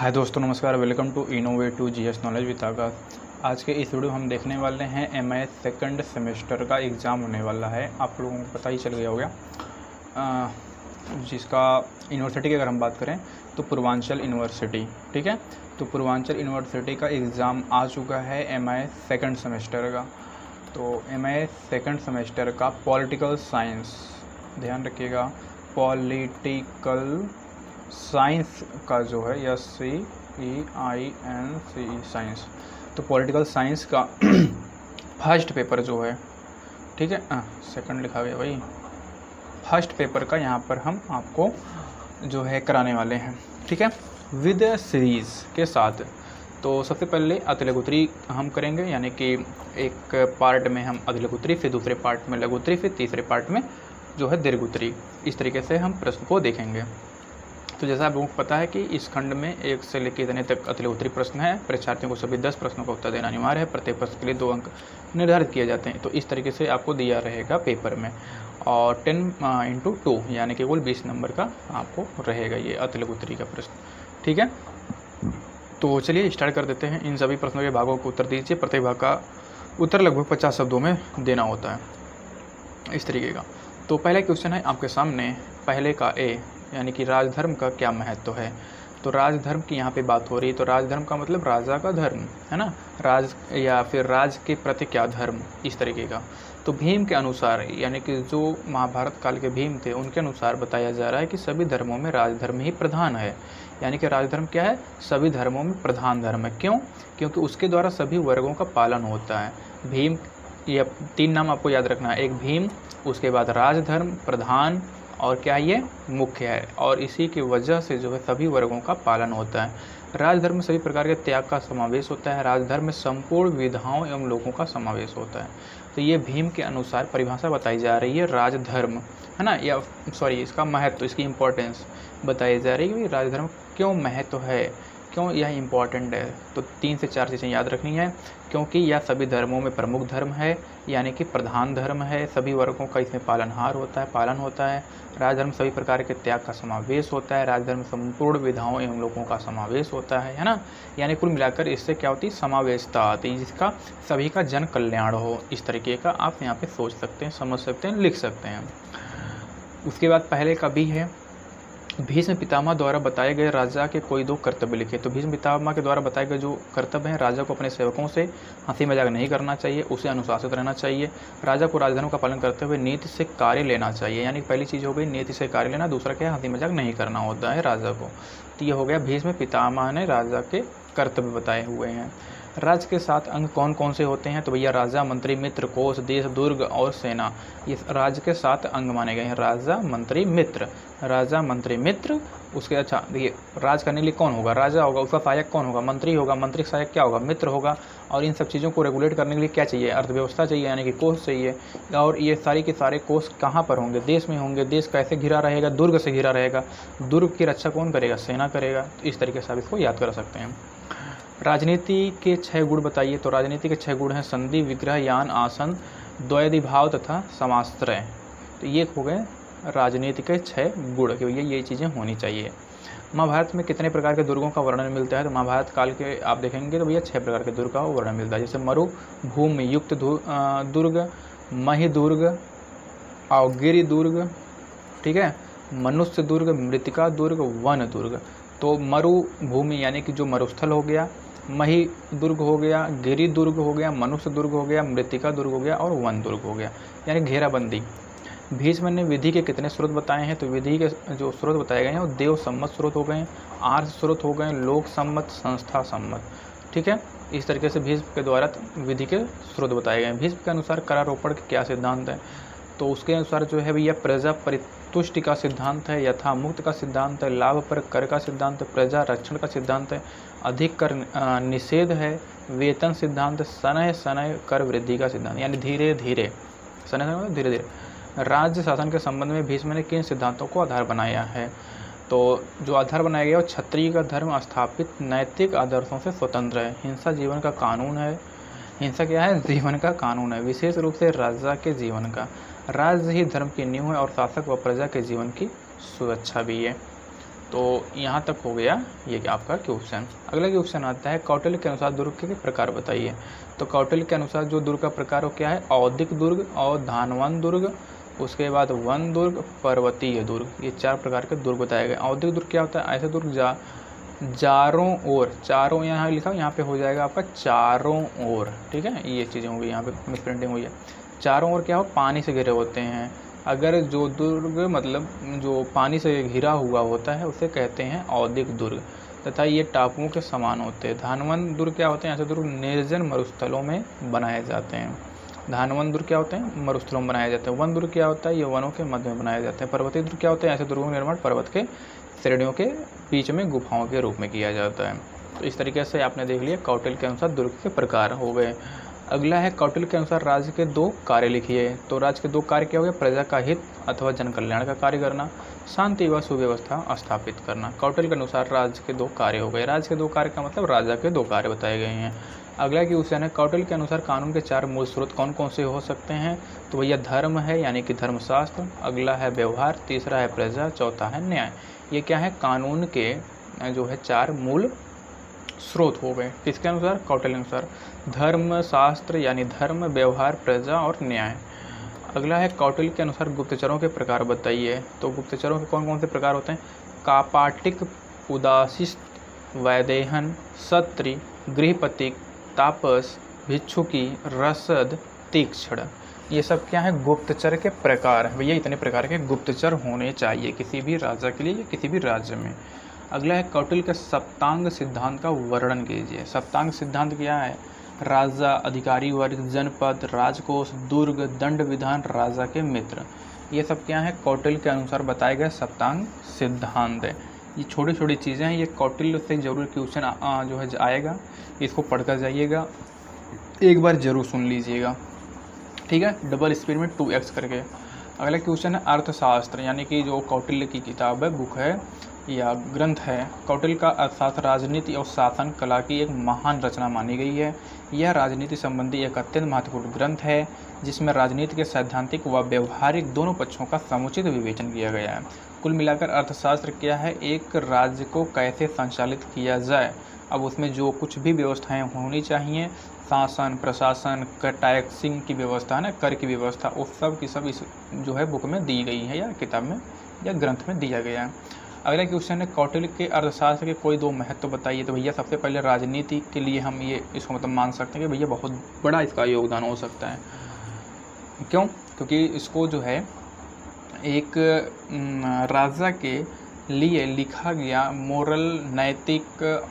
हाय दोस्तों, नमस्कार। Welcome to innovative GS knowledge with Akash. आज के इस वीडियो में हम देखने वाले हैं एमए सेकंड सेमेस्टर का एग्ज़ाम होने वाला है। आप लोगों को पता ही चल गया होगा। जिसका यूनिवर्सिटी की अगर हम बात करें तो पूर्वांचल यूनिवर्सिटी, ठीक है। तो पूर्वांचल यूनिवर्सिटी का एग्ज़ाम आ चुका है एमए सेकंड सेमेस्टर का। तो एमए सेकंड सेमेस्टर का पॉलिटिकल साइंस, ध्यान रखिएगा, पॉलिटिकल साइंस का जो है SCEINCE साइंस, तो पॉलिटिकल साइंस का फर्स्ट पेपर जो है, ठीक है, सेकंड लिखा गया भाई, फर्स्ट पेपर का यहाँ पर हम आपको जो है कराने वाले हैं, ठीक है, विद सीरीज़ के साथ। तो सबसे पहले अति लघुत्तरी हम करेंगे, यानी कि एक पार्ट में हम अति लघुत्तरी, फिर दूसरे पार्ट में लघुत्तरी, फिर तीसरे पार्ट में जो है दीर्घोत्तरी। इस तरीके से हम प्रश्न को देखेंगे। तो जैसा आप लोगों को पता है कि इस खंड में 1 से लेकर इतने तक अति लघुत्तरी प्रश्न है। परीक्षार्थियों को सभी 10 प्रश्नों का उत्तर देना अनिवार्य है। प्रत्येक प्रश्न के लिए 2 अंक निर्धारित किए जाते हैं। तो इस तरीके से आपको दिया रहेगा पेपर में, और 10x2 यानी कि कुल 20 नंबर का आपको रहेगा ये अति लघुत्तरी का प्रश्न, ठीक है। तो चलिए स्टार्ट कर देते हैं। इन सभी प्रश्नों के भागों को उत्तर दीजिए। प्रत्येक भाग का उत्तर लगभग 50 शब्दों में देना होता है, इस तरीके का। तो पहला क्वेश्चन है आपके सामने, पहले का ए, यानी कि राजधर्म का क्या महत्व है। तो राजधर्म की यहाँ पे बात हो रही है। तो राजधर्म का मतलब राजा का धर्म है ना, राज या फिर राज के प्रति क्या धर्म, इस तरीके का। तो भीम के अनुसार, यानी कि जो महाभारत काल के भीम थे, उनके अनुसार बताया जा रहा है कि सभी धर्मों में राजधर्म ही प्रधान है। यानी कि राजधर्म क्या है, सभी धर्मों में प्रधान धर्म है। क्यों? क्योंकि उसके द्वारा सभी वर्गों का पालन होता है। भीम, ये 3 नाम आपको याद रखना है, एक भीम, उसके बाद राजधर्म, प्रधान, और क्या ये मुख्य है। और इसी की वजह से जो है सभी वर्गों का पालन होता है। राजधर्म में सभी प्रकार के त्याग का समावेश होता है। राजधर्म में संपूर्ण विधाओं एवं लोगों का समावेश होता है। तो ये भीम के अनुसार परिभाषा बताई जा रही है राजधर्म, है ना, या सॉरी इसका महत्व, इसकी इम्पोर्टेंस बताई जा रही है कि राजधर्म क्यों महत्व है, क्यों यह इम्पॉर्टेंट है। तो 3 से 4 चीज़ें याद रखनी है। क्योंकि यह सभी धर्मों में प्रमुख धर्म है, यानी कि प्रधान धर्म है। सभी वर्गों का इसमें पालनहार होता है, पालन होता है। राजधर्म सभी प्रकार के त्याग का समावेश होता है। राजधर्म में संपूर्ण विधाओं एवं लोगों का समावेश होता है ना। यानी कुल मिलाकर इससे क्या होती है, समावेशता आती है, जिसका सभी का जन कल्याण हो। इस तरीके का आप यहाँ पे सोच सकते हैं, समझ सकते हैं, लिख सकते हैं। उसके बाद पहले का भी है, भीष्म पितामह द्वारा बताए गए राजा के कोई 2 कर्तव्य लिखे। तो भीष्म पितामह के द्वारा बताए गए जो कर्तव्य हैं, राजा को अपने सेवकों से हंसी मजाक नहीं करना चाहिए, उसे अनुशासित रहना चाहिए। राजा को राजधर्म का पालन करते हुए नीति से कार्य लेना चाहिए। यानी पहली चीज़ हो गई नीति से कार्य लेना, दूसरा क्या है, हंसी मजाक नहीं करना होता है राजा को। तो ये हो गया भीष्म पितामह ने राजा के कर्तव्य बताए हुए हैं। राज्य के 7 अंग कौन कौन से होते हैं। तो भैया राजा, मंत्री, मित्र, कोष, देश, दुर्ग और सेना, ये राज्य के 7 अंग माने गए हैं। राजा, मंत्री, मित्र, राजा, मंत्री, मित्र। उसके अच्छा देखिए, राज करने के लिए कौन होगा, राजा होगा, उसका सहायक कौन होगा, मंत्री होगा, मंत्री सहायक क्या होगा, मित्र होगा। और इन सब चीज़ों को रेगुलेट करने के लिए क्या चाहिए, अर्थव्यवस्था चाहिए, यानी कि कोष चाहिए। और ये सारे के सारे कोष कहाँ पर होंगे, देश में होंगे। देश कैसे घिरा रहेगा, दुर्ग से घिरा रहेगा। दुर्ग की रक्षा कौन करेगा, सेना करेगा। इस तरीके से आप इसको याद कर सकते हैं। राजनीति के 6 गुण बताइए। तो राजनीति के 6 गुण हैं, संधि, विग्रह, यान, आसन, द्वैधी भाव तथा समाश्रय। तो ये हो गए राजनीति के 6 गुण कि भैया ये चीज़ें होनी चाहिए। महाभारत में कितने प्रकार के दुर्गों का वर्णन मिलता है। तो महाभारत काल के आप देखेंगे तो भैया 6 प्रकार के दुर्ग का वर्णन मिलता है। जैसे मरु भूमि युक्त दुर्ग, मही दुर्ग और गिरि दुर्ग, ठीक है, मनुष्य दुर्ग, मृतिका दुर्ग, वन दुर्ग। तो मरु भूमि यानी कि जो मरुस्थल हो गया, मही दुर्ग हो गया, गिरि दुर्ग हो गया, मनुष्य दुर्ग हो गया, मृतिका दुर्ग हो गया और वन दुर्ग हो गया, यानी घेराबंदी। भीष्म ने विधि के कितने स्रोत बताए हैं। तो विधि के जो स्रोत बताए गए हैं वो देव सम्मत स्रोत हो गए, आर्य स्रोत हो गए, लोक सम्मत, संस्था सम्मत, ठीक है। इस तरीके से भीष्म के द्वारा विधि के स्रोत बताए गए हैं। भीष्म के अनुसार करारोपण का क्या सिद्धांत है। तो उसके अनुसार जो है भैया प्रजा परितुष्टि का सिद्धांत है, यथा मुक्त का सिद्धांत है, लाभ पर कर का सिद्धांत है, प्रजा रक्षण का सिद्धांत है, अधिक कर निषेध है, वेतन सिद्धांत, शनय शनय कर वृद्धि का सिद्धांत, यानी धीरे धीरे, शनय शनय धीरे धीरे। राज्य शासन के संबंध में भीष्म ने किन सिद्धांतों को आधार बनाया है। तो जो आधार बनाया गया वो क्षत्रिय का धर्म स्थापित नैतिक आदर्शों से स्वतंत्र है। हिंसा जीवन का कानून है। हिंसा क्या है, जीवन का कानून है, विशेष रूप से राजा के जीवन का। राज्य ही धर्म की नींव है और शासक व प्रजा के जीवन की सुरक्षा भी है। तो यहाँ तक हो गया ये कि आपका क्वेश्चन। अगला क्वेश्चन आता है कौटिल्य के अनुसार दुर्ग के प्रकार बताइए। तो कौटिल्य के अनुसार जो दुर्ग का प्रकार हो क्या है, औदिक दुर्ग और धानवन दुर्ग, उसके बाद वन दुर्ग, पर्वतीय दुर्ग, ये 4 प्रकार के दुर्ग बताए गए। औदिक दुर्ग क्या होता है, ऐसे दुर्ग चारों ओर, चारों यहाँ लिखा यहाँ पे हो जाएगा आपका चारों ओर, ठीक है, ये चीज़ें होंगी, यहाँ पे मिस प्रिंटिंग हुई है। चारों ओर क्या हो, पानी से घिरे होते हैं। अगर जो दुर्ग मतलब जो पानी से घिरा हुआ होता है उसे कहते हैं औदिक दुर्ग, तथा ये टापुओं के समान होते हैं। धानवन दुर्ग क्या होते हैं, ऐसे दुर्ग निर्जन मरुस्थलों में बनाए जाते हैं। धानवन दुर्ग क्या होते हैं, मरुस्थलों में बनाए जाते हैं। वन दुर्ग क्या होता है, ये वनों के मध्य में बनाए जाते हैं। पर्वतीय दुर्ग क्या होते हैं, ऐसे दुर्गों का निर्माण पर्वत के श्रेणियों के बीच में गुफाओं के रूप में किया जाता है। तो इस तरीके से आपने देख लिया कौटिल्य के अनुसार दुर्ग के प्रकार हो गए। अगला है कौटिल्य के अनुसार राज्य के 2 कार्य लिखिए। तो राज्य के 2 कार्य क्या हो गए, प्रजा का हित अथवा जन कल्याण का कार्य करना, शांति व सुव्यवस्था स्थापित करना। कौटिल्य के अनुसार राज्य के 2 कार्य हो गए। राज्य के 2 कार्य का मतलब राजा के 2 कार्य बताए गए हैं। अगला क्वेश्चन है कौटिल्य के अनुसार कानून के 4 मूल स्रोत कौन कौन से हो सकते हैं। तो भैया धर्म है यानी कि धर्मशास्त्र, अगला है व्यवहार, तीसरा है प्रजा, चौथा है न्याय। ये क्या है, कानून के जो है 4 मूल स्रोत हो गए। किसके अनुसार, कौटिल्य अनुसार, धर्म शास्त्र यानी धर्म, व्यवहार, प्रजा और न्याय। अगला है कौटिल्य के अनुसार गुप्तचरों के प्रकार बताइए। तो गुप्तचरों के कौन कौन से प्रकार होते हैं, कापाटिक, उदासिस्त, वैदेहन, सत्री, गृहपतिक, तापस, भिक्षुकी, रसद, तीक्ष्ण। ये सब क्या है, गुप्तचर के प्रकार है। भैया इतने प्रकार के गुप्तचर होने चाहिए किसी भी राजा के लिए या किसी भी राज्य में। अगला है कौटिल्य के सप्तांग सिद्धांत का वर्णन कीजिए। सप्तांग सिद्धांत क्या है, राजा, अधिकारी वर्ग, जनपद, राजकोष, दुर्ग, दंड विधान, राजा के मित्र, ये सब क्या है, कौटिल्य के अनुसार बताए गए सप्तांग सिद्धांत है। ये छोटी छोटी चीज़ें हैं, ये कौटिल्य से जरूर क्वेश्चन जो है आएगा, इसको पढ़कर जाइएगा, एक बार जरूर सुन लीजिएगा, ठीक है, डबल स्पीड में 2x करके। अगला क्वेश्चन है अर्थशास्त्र, यानी कि जो कौटिल्य की किताब है, बुक है या ग्रंथ है। कौटिल्य का अर्थशास्त्र राजनीति और शासन कला की एक महान रचना मानी गई है। यह राजनीति संबंधी एक अत्यंत महत्वपूर्ण ग्रंथ है जिसमें राजनीति के सैद्धांतिक व व्यवहारिक दोनों पक्षों का समुचित विवेचन किया गया है। कुल मिलाकर अर्थशास्त्र क्या है, एक राज्य को कैसे संचालित किया जाए, अब उसमें जो कुछ भी व्यवस्थाएं होनी चाहिए, शासन, प्रशासन, टैक्सिंग की व्यवस्था है ना, कर की व्यवस्था, उस सब की सब इस जो है बुक में दी गई है या किताब में या ग्रंथ में दिया गया है। अगला क्वेश्चन है कौटिल्य के अर्थशास्त्र के कोई 2 महत्व बताइए। तो भैया सबसे पहले राजनीति के लिए हम ये इसको मतलब मान सकते हैं कि भैया बहुत बड़ा इसका योगदान हो सकता है। क्यों, क्योंकि इसको जो है एक राजा के लिए लिखा गया मोरल, नैतिक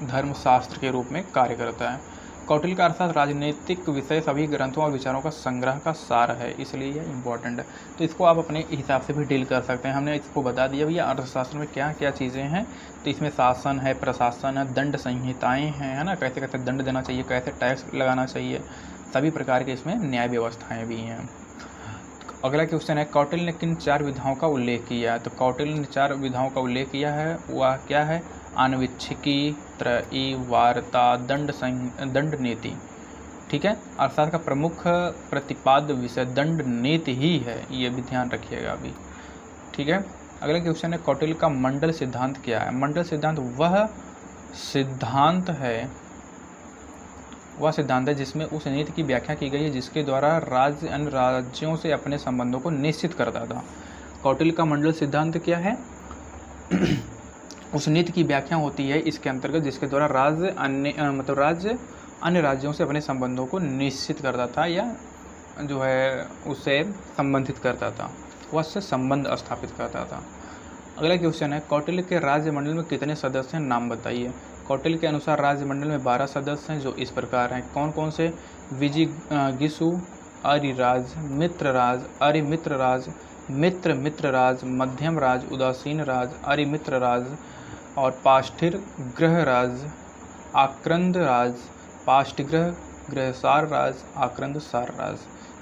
धर्मशास्त्र के रूप में कार्य करता है। कौटिल्य का अर्थशास्त्र राजनीतिक विषय सभी ग्रंथों और विचारों का संग्रह का सार है, इसलिए यह इम्पोर्टेंट है। तो इसको आप अपने हिसाब से भी डील कर सकते हैं। हमने इसको बता दिया भैया अर्थशास्त्र में क्या क्या चीज़ें हैं। तो इसमें शासन है, प्रशासन है, दंड संहिताएँ हैं, है ना, कैसे कैसे दंड देना चाहिए, कैसे टैक्स लगाना चाहिए, सभी प्रकार के इसमें न्याय व्यवस्थाएँ भी हैं। अगला क्वेश्चन है कौटिल्य ने किन 4 विधाओं का उल्लेख किया है। तो कौटिल्य ने 4 विधाओं का उल्लेख किया है, वह क्या है, आन्वीक्षिकी, त्रयी, वार्ता, दंड नीति, ठीक है। अर्थशास्त्र का प्रमुख प्रतिपाद्य विषय दंड नीति ही है, ये भी ध्यान रखिएगा अभी, ठीक है। अगला क्वेश्चन है कौटिल्य का मंडल सिद्धांत क्या है। मंडल सिद्धांत वह सिद्धांत है जिसमें उस नीति की व्याख्या की गई है जिसके द्वारा राज्य अन्य राज्यों से अपने संबंधों को निश्चित करता था। कौटिल्य का मंडल सिद्धांत क्या है उस नीति की व्याख्या होती है इसके अंतर्गत जिसके द्वारा राज्य अन्य राज्यों से अपने संबंधों को निश्चित करता था या जो है उससे संबंधित करता था, वह से संबंध स्थापित करता था। अगला क्वेश्चन है कौटिल्य के राज्यमंडल में कितने सदस्य हैं, नाम बताइए। कौटिल्य के अनुसार राज्यमंडल में 12 सदस्य हैं जो इस प्रकार हैं, कौन कौन से, विजिगिसु, अरिराज, मित्रराज, अरिमित्रराज, मित्रराज, मध्यम राज, उदासीन राज, अरिमित्रराज और पाष्ठिर ग्रहराज, आक्रंद राज, पाष्टिग्रह, ग्रहसार राज, आक्रंद सार राज।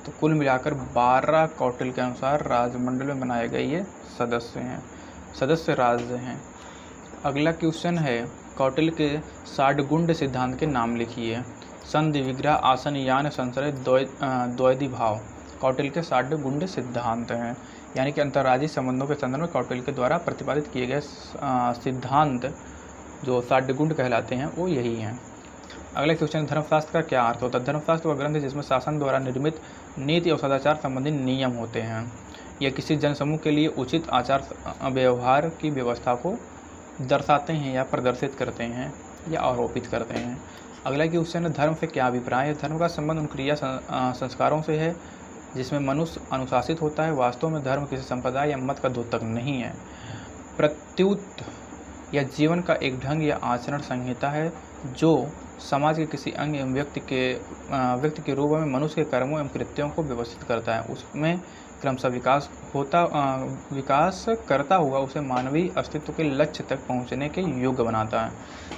तो कुल मिलाकर 12 कौटिल्य के अनुसार राजमंडल में बनाए गए ये सदस्य राज्य हैं। अगला क्वेश्चन है कौटिल्य के षाड्गुण्ड सिद्धांत के नाम लिखिए। संधि, विग्रह, आसन, यान, संशय, द्वैधी भाव कौटिल्य के षाड्गुण्ड सिद्धांत हैं। यानी कि अंतर्राज्यीय संबंधों के संदर्भ में कौटिल्य के द्वारा प्रतिपादित किए गए सिद्धांत जो साड्यगुण कहलाते हैं वो यही हैं। अगला क्वेश्चन, धर्मशास्त्र का क्या अर्थ होता है? धर्मशास्त्र वह ग्रंथ है जिसमें शासन द्वारा निर्मित नीति और सदाचार संबंधी नियम होते हैं। यह किसी जनसमूह के लिए उचित आचार व्यवहार की व्यवस्था को दर्शाते हैं या प्रदर्शित करते हैं या आरोपित करते हैं। अगला क्वेश्चन है, धर्म से क्या अभिप्राय है? धर्म का संबंध उन क्रिया संस्कारों से है जिसमें मनुष्य अनुशासित होता है। वास्तव में धर्म किसी संप्रदाय या मत का द्योतक नहीं है, प्रत्युत या जीवन का एक ढंग या आचरण संहिता है जो समाज के किसी अंग एवं व्यक्ति के रूप में मनुष्य के कर्मों एवं कृत्यों को व्यवस्थित करता है। उसमें क्रमशः विकास करता हुआ उसे मानवीय अस्तित्व के लक्ष्य तक पहुंचने के योग्य बनाता है।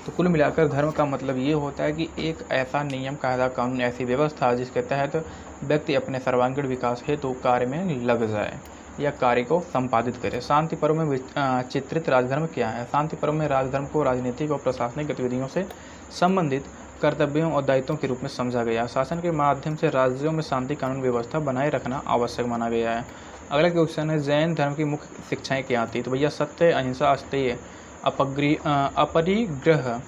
तो कुल मिलाकर धर्म का मतलब ये होता है कि एक ऐसा नियम, कायदा, कानून, ऐसी व्यवस्था जिसके तहत व्यक्ति अपने सर्वांगीण विकास हेतु कार्य में लग जाए या कार्य को संपादित करे। शांति पर्व में चित्रित राजधर्म क्या है? शांति पर्व में राजधर्म को राजनीतिक और प्रशासनिक गतिविधियों से संबंधित कर्तव्यों और दायित्वों के रूप में समझा गया। शासन के माध्यम से राज्यों में शांति कानून व्यवस्था बनाए रखना आवश्यक माना गया है। अगला क्वेश्चन है, जैन धर्म की मुख्य शिक्षाएं क्या आती है? तो भैया सत्य, अहिंसा, अस्तेय, अपरिग्रह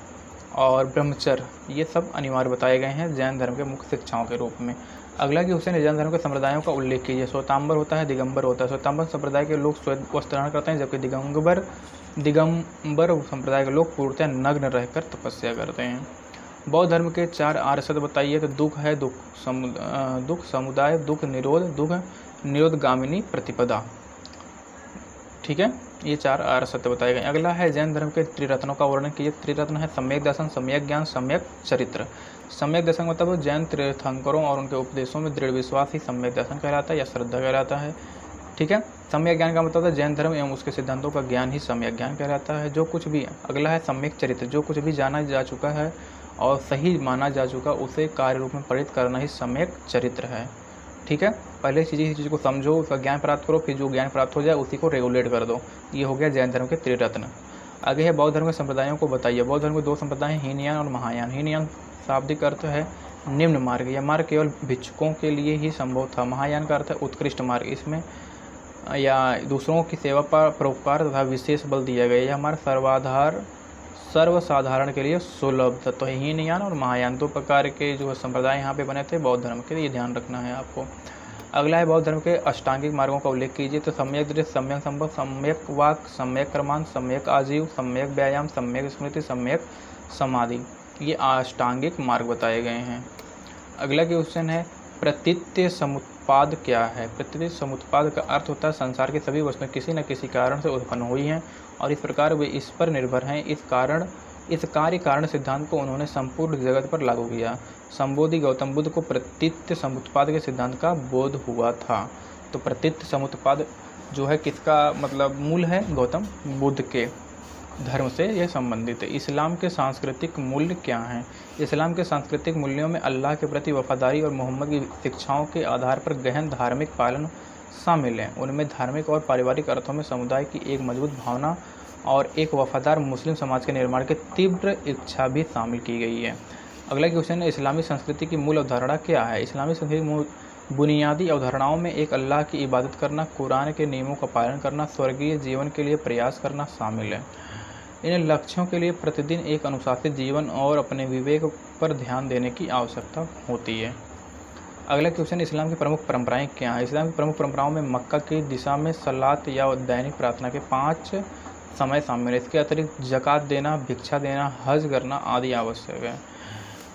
और ब्रह्मचर्य ये सब अनिवार्य बताए गए हैं जैन धर्म के मुख्य शिक्षाओं के रूप में। अगला क्वेश्चन है, जैन धर्म के संप्रदायों का उल्लेख कीजिए। श्वेतांबर होता है, दिगंबर होता है। श्वेतांबर संप्रदाय के लोग श्वेत वस्त्र धारण करते हैं, जबकि दिगंबर संप्रदाय के लोग पूर्णतः नग्न रहकर तपस्या करते हैं। बौद्ध धर्म के 4 आर्य सत्य बताइए। तो दुख है, दुख समुदाय, दुख निरोधगामिनी प्रतिपदा। ठीक है, ये 4 आर्य सत्य बताए गए। अगला है, जैन धर्म के त्रिरत्नों का वर्णन कीजिए। त्रिरत्न है सम्यक दर्शन, सम्यक ज्ञान, सम्यक चरित्र। सम्यक दर्शन मतलब जैन तीर्थंकरों और उनके उपदेशों में दृढ़ विश्वास ही सम्यक दर्शन कहलाता है या श्रद्धा कहलाता है। ठीक है, सम्यक ज्ञान का मतलब है जैन धर्म एवं उसके सिद्धांतों का ज्ञान ही सम्यक ज्ञान कहलाता है। जो कुछ भी, अगला है सम्यक चरित्र, जो कुछ भी जाना जा चुका है और सही माना जा चुका उसे कार्य रूप में परिणत करना ही सम्यक चरित्र है। ठीक है, पहले किसी चीज़ को समझो, उसका ज्ञान प्राप्त करो, फिर जो ज्ञान प्राप्त हो जाए उसी को रेगुलेट कर दो। ये हो गया जैन धर्म के त्रिरत्न। आगे है, बौद्ध धर्म के संप्रदायों को बताइए। बौद्ध धर्म के 2 संप्रदाय हैं, हीनयान और महायान। हीनयान शाब्दिक अर्थ है निम्न मार्ग, यह मार्ग केवल भिक्षुकों के लिए ही संभव था। महायान का अर्थ है उत्कृष्ट मार्ग, इसमें या दूसरों की सेवा पर परोपकार तथा विशेष बल दिया गया। यह हमारे सर्वसाधारण के लिए सुलभ था। तो हीनयान और महायान 2 प्रकार के जो संप्रदाय यहाँ पे बने थे बौद्ध धर्म के, ये ध्यान रखना है आपको। अगला है, बौद्ध धर्म के अष्टांगिक मार्गों का उल्लेख कीजिए। तो सम्यक दृष्टि, सम्यक संपर्क, सम्यक वाक, सम्यक कर्मांत, सम्यक आजीव, सम्यक व्यायाम, सम्यक स्मृति, सम्यक समाधि, ये अष्टांगिक मार्ग बताए गए हैं। अगला क्वेश्चन है, प्रतीत्य समुत्पाद क्या है? प्रतीत्य समुत्पाद का अर्थ होता है संसार की सभी वस्तुएं किसी न किसी कारण से उत्पन्न हुई हैं और इस प्रकार वे इस पर निर्भर हैं। इस कार्य कारण सिद्धांत को उन्होंने संपूर्ण जगत पर लागू किया। संबोधि गौतम बुद्ध को प्रतीत्य समुत्पाद के सिद्धांत का बोध हुआ था। तो प्रतीत्य समुत्पाद जो है किसका मतलब मूल है? गौतम बुद्ध के धर्म से यह संबंधित है। इस्लाम के सांस्कृतिक मूल्य क्या हैं? इस्लाम के सांस्कृतिक मूल्यों में अल्लाह के प्रति वफादारी और मोहम्मद की शिक्षाओं के आधार पर गहन धार्मिक पालन शामिल हैं। उनमें धार्मिक और पारिवारिक अर्थों में समुदाय की एक मजबूत भावना और एक वफादार मुस्लिम समाज के निर्माण की तीव्र इच्छा भी शामिल की गई है। अगला क्वेश्चन है, इस्लामी संस्कृति की मूल अवधारणा क्या है? इस्लामी संस्कृति बुनियादी अवधारणाओं में एक अल्लाह की इबादत करना, कुरान के नियमों का पालन करना, स्वर्गीय जीवन के लिए प्रयास करना शामिल है। इन लक्ष्यों के लिए प्रतिदिन एक अनुशासित जीवन और अपने विवेक पर ध्यान देने की आवश्यकता होती है। अगला क्वेश्चन, इस्लाम की प्रमुख परंपराएं क्या हैं? इस्लाम की प्रमुख परंपराओं में मक्का की दिशा में सलात या दैनिक प्रार्थना के 5 समय शामिल है। इसके अतिरिक्त ज़कात देना, भिक्षा देना, हज करना आदि आवश्यक है।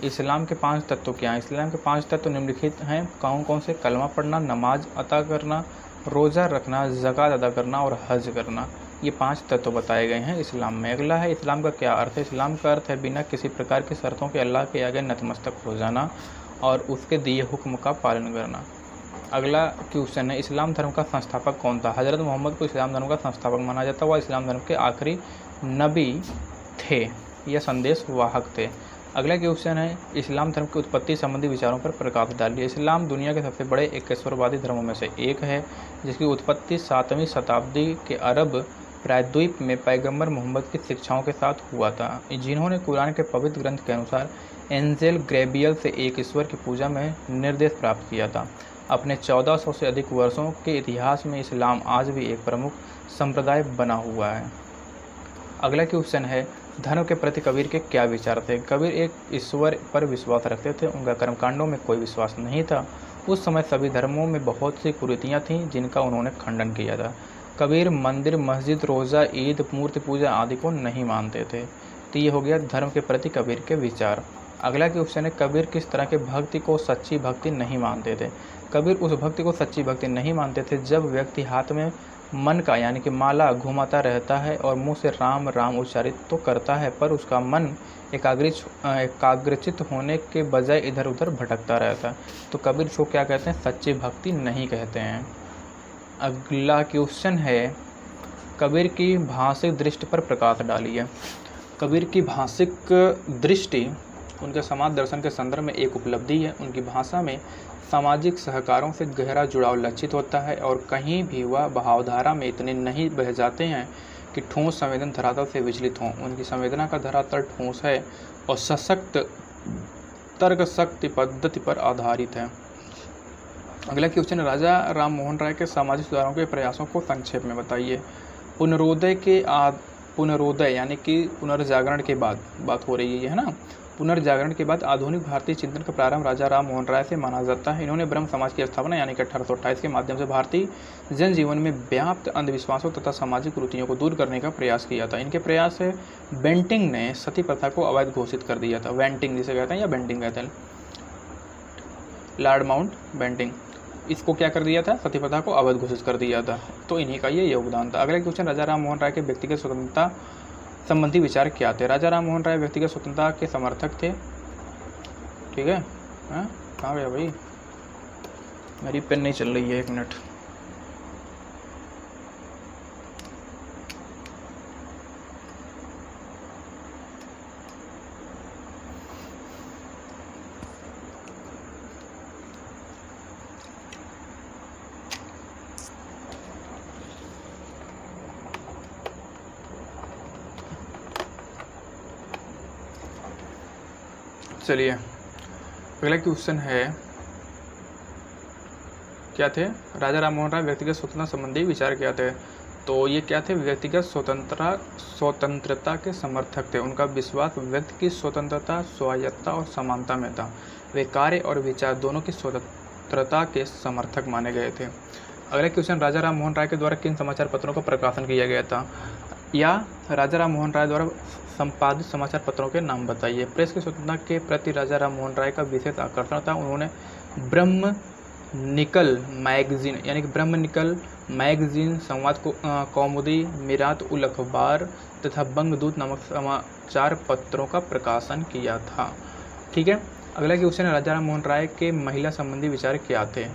इस्लाम के 5 तत्व क्या हैं? इस्लाम के 5 तत्व निम्नलिखित हैं। कौन कौन से? कलमा पढ़ना, नमाज अदा करना, रोज़ा रखना, ज़कात अदा करना और हज करना। ये 5 तत्व बताए गए हैं इस्लाम में। अगला है, इस्लाम का क्या अर्थ है? इस्लाम का अर्थ है बिना किसी प्रकार की शर्तों के अल्लाह के आगे नतमस्तक हो जाना और उसके दिए हुक्म का पालन करना। अगला क्वेश्चन है, इस्लाम धर्म का संस्थापक कौन था? हज़रत मोहम्मद को इस्लाम धर्म का संस्थापक माना जाता है। वह इस्लाम धर्म के आखिरी नबी थे या संदेश वाहक थे। अगला क्वेश्चन है, इस्लाम धर्म की उत्पत्ति संबंधी विचारों पर प्रकाश डालिए। इस्लाम दुनिया के सबसे बड़े एकेश्वरवादी धर्मों में से एक है, जिसकी उत्पत्ति 7वीं शताब्दी के अरब प्रायद्वीप में पैगंबर मोहम्मद की शिक्षाओं के साथ हुआ था, जिन्होंने कुरान के पवित्र ग्रंथ के अनुसार एंजेल ग्रेबियल से एक ईश्वर की पूजा में निर्देश प्राप्त किया था। अपने 1400 से अधिक वर्षों के इतिहास में इस्लाम आज भी एक प्रमुख संप्रदाय बना हुआ है। अगला क्वेश्चन है, धर्म के प्रति कबीर के क्या विचार थे? कबीर एक ईश्वर पर विश्वास रखते थे, उनका कर्मकांडों में कोई विश्वास नहीं था। उस समय सभी धर्मों में बहुत सी कुरीतियाँ थीं जिनका उन्होंने खंडन किया था। कबीर मंदिर, मस्जिद, रोज़ा, ईद, मूर्ति पूजा आदि को नहीं मानते थे। तो ये हो गया धर्म के प्रति कबीर के विचार। अगला क्वेश्चन है, कबीर किस तरह के भक्ति को सच्ची भक्ति नहीं मानते थे? कबीर उस भक्ति को सच्ची भक्ति नहीं मानते थे जब व्यक्ति हाथ में मन का यानी कि माला घुमाता रहता है और मुंह से राम राम उच्चारित तो करता है, पर उसका मन एकाग्रचित होने के बजाय इधर उधर भटकता रहता है। तो कबीर इसको क्या कहते हैं? सच्ची भक्ति नहीं कहते हैं। अगला क्वेश्चन है, कबीर की भाषिक दृष्टि पर प्रकाश डालिए। कबीर की भाषिक दृष्टि उनके समाज दर्शन के संदर्भ में एक उपलब्धि है। उनकी भाषा में सामाजिक सहकारों से गहरा जुड़ाव लक्षित होता है और कहीं भी वह भावधारा में इतने नहीं बह जाते हैं कि ठोस संवेदन धरातल से विचलित हों। उनकी संवेदना का धरातल ठोस है और सशक्त तर्क शक्ति पद्धति पर आधारित है। अगला क्वेश्चन, राजा राम मोहन राय के सामाजिक सुधारों के प्रयासों को संक्षेप में बताइए। पुनरोदय यानी कि पुनर्जागरण के बाद बात हो रही है ना। पुनर्जागरण के बाद आधुनिक भारतीय चिंतन का प्रारंभ राजा राम मोहन राय से माना जाता है। इन्होंने ब्रह्म समाज की स्थापना यानी कि 1828 के माध्यम से भारतीय जनजीवन में व्याप्त अंधविश्वासों तथा सामाजिक कुरीतियों को दूर करने का प्रयास किया था। इनके प्रयास से बेंटिंग ने सती प्रथा को अवैध घोषित कर दिया था। वेंटिंग जिसे कहते हैं या बेंटिंग कहते हैं, लॉर्ड माउंट बेंटिंग, इसको क्या कर दिया था? सती प्रथा को अवैध घोषित कर दिया था। तो इन्हीं का ये योगदान था। अगला क्वेश्चन, राजा राम मोहन राय के व्यक्तिगत स्वतंत्रता संबंधी विचार क्या थे? राजा राम मोहन राय व्यक्तिगत स्वतंत्रता के समर्थक थे। ठीक है, कहाँ गया भाई? मेरी पेन नहीं चल रही है, 1 मिनट। चलिए, अगला क्वेश्चन है, क्या थे? राजा राम मोहन राय व्यक्तिगत स्वतंत्रता संबंधी विचार क्या थे? तो ये क्या थे? व्यक्तिगत स्वतंत्रता के समर्थक थे। उनका विश्वास व्यक्ति की स्वतंत्रता, स्वायत्तता और समानता में था। वे कार्य और विचार दोनों की स्वतंत्रता के समर्थक माने गए थे। अगला क्वेश्चन, राजा राम मोहन राय के द्वारा किन समाचार पत्रों का प्रकाशन किया गया था? या राजा राम मोहन राय द्वारा संपादित समाचार पत्रों के नाम बताइए। प्रेस की स्वतंत्रता के प्रति राजा राम मोहन राय का विशेष आकर्षण था। उन्होंने ब्रह्मनिकल मैगजीन यानी कि ब्रह्मनिकल मैगजीन, संवाद कौमुदी, मिरात उल अखबार तथा बंगदूत नामक समाचार पत्रों का प्रकाशन किया था। ठीक है, अगला क्वेश्चन है, राजा राम मोहन राय के महिला संबंधी विचार क्या थे?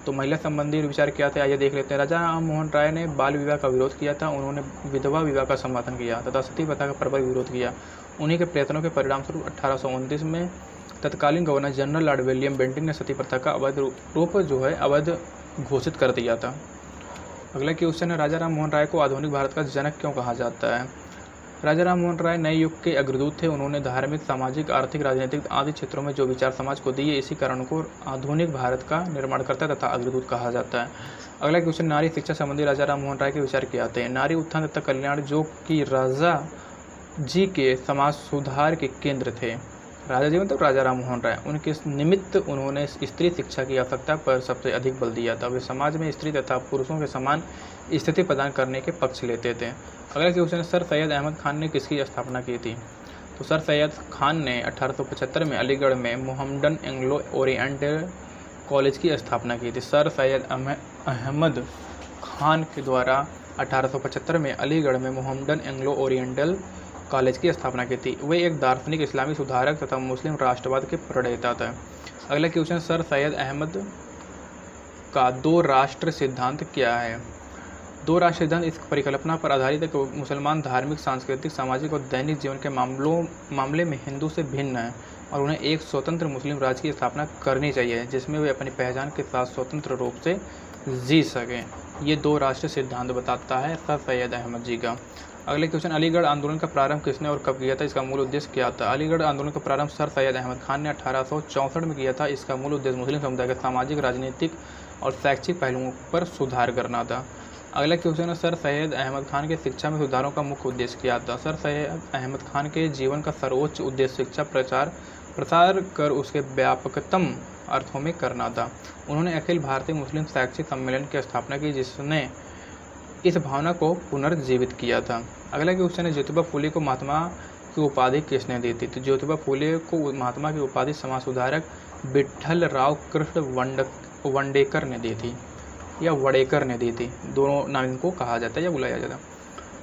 तो महिला संबंधी विचार क्या थे, आइए देख लेते हैं। राजा राम मोहन राय ने बाल विवाह का विरोध किया था। उन्होंने विधवा विवाह का समर्थन किया तथा सती प्रथा का प्रबल विरोध किया। उन्हीं के प्रयत्नों के परिणामस्वरूप 1829 में तत्कालीन governor general Lord William Bentinck ने सती प्रथा का अवैध रूप अवैध घोषित कर दिया था। अगला क्वेश्चन है, राजा राम मोहन राय को आधुनिक भारत का जनक क्यों कहा जाता है? राजा राम मोहन राय नए युग के अग्रदूत थे। उन्होंने धार्मिक, सामाजिक, आर्थिक, राजनीतिक आदि क्षेत्रों में जो विचार समाज को दिए, इसी कारण को आधुनिक भारत का निर्माणकर्ता तथा अग्रदूत कहा जाता है। अगला क्वेश्चन, नारी शिक्षा संबंधी राजा राम मोहन राय के विचार क्या आते हैं? नारी उत्थान तथा कल्याण जो कि राजा जी के समाज सुधार के केंद्र थे। राजा जी मतलब राजा राम मोहन राय, उनके निमित्त उन्होंने स्त्री शिक्षा की आवश्यकता पर सबसे अधिक बल दिया था। वे समाज में स्त्री तथा पुरुषों के समान स्थिति प्रदान करने के पक्ष लेते थे। अगला क्वेश्चन, सर सैयद अहमद खान ने किसकी स्थापना की थी? तो सर सैयद खान ने 1875 में अलीगढ़ में मोहम्मडन एंग्लो ओरिएंटल कॉलेज की स्थापना की थी। सर सैयद अहमद खान के द्वारा 1875 में अलीगढ़ में मोहम्मडन एंग्लो ओरिएंटल कॉलेज की स्थापना की थी। वे एक दार्शनिक, इस्लामी सुधारक तथा मुस्लिम राष्ट्रवाद के प्रणेता थे। अगला क्वेश्चन, सर सैयद अहमद का 2 राष्ट्र सिद्धांत क्या है? 2 राष्ट्र सिद्धांत इस परिकल्पना पर आधारित है कि मुसलमान धार्मिक, सांस्कृतिक, सामाजिक और दैनिक जीवन के मामले में हिंदू से भिन्न है और उन्हें एक स्वतंत्र मुस्लिम राज्य की स्थापना करनी चाहिए जिसमें वे अपनी पहचान के साथ स्वतंत्र रूप से जी सकें। ये 2 राष्ट्र सिद्धांत बताता है सर सैयद अहमद जी का। अगले क्वेश्चन, अलीगढ़ आंदोलन का प्रारंभ किसने और कब किया था? इसका मूल उद्देश्य क्या था? अलीगढ़ आंदोलन का प्रारंभ सर सैयद अहमद खान ने 1864 में किया था। इसका मूल उद्देश्य मुस्लिम समुदाय के सामाजिक, राजनीतिक और शैक्षिक पहलुओं पर सुधार करना था। अगला क्वेश्चन है, सर सैयद अहमद खान के शिक्षा में सुधारों का मुख्य उद्देश्य क्या था? सर सैयद अहमद खान के जीवन का सर्वोच्च उद्देश्य शिक्षा प्रसार कर उसके व्यापकतम अर्थों में करना था। उन्होंने अखिल भारतीय मुस्लिम शैक्षिक सम्मेलन की स्थापना की, जिसने इस भावना को पुनर्जीवित किया था। अगला क्वेश्चन है, ज्योतिबा फुले को महात्मा की उपाधि किसने दी थी? तो ज्योतिबा फुले को महात्मा की उपाधि समाज सुधारक विठ्ठलराव कृष्ण वंडेकर ने दी थी, या वडेकर ने दी थी, दोनों नाम इनको कहा जाता है या बुलाया जाता है।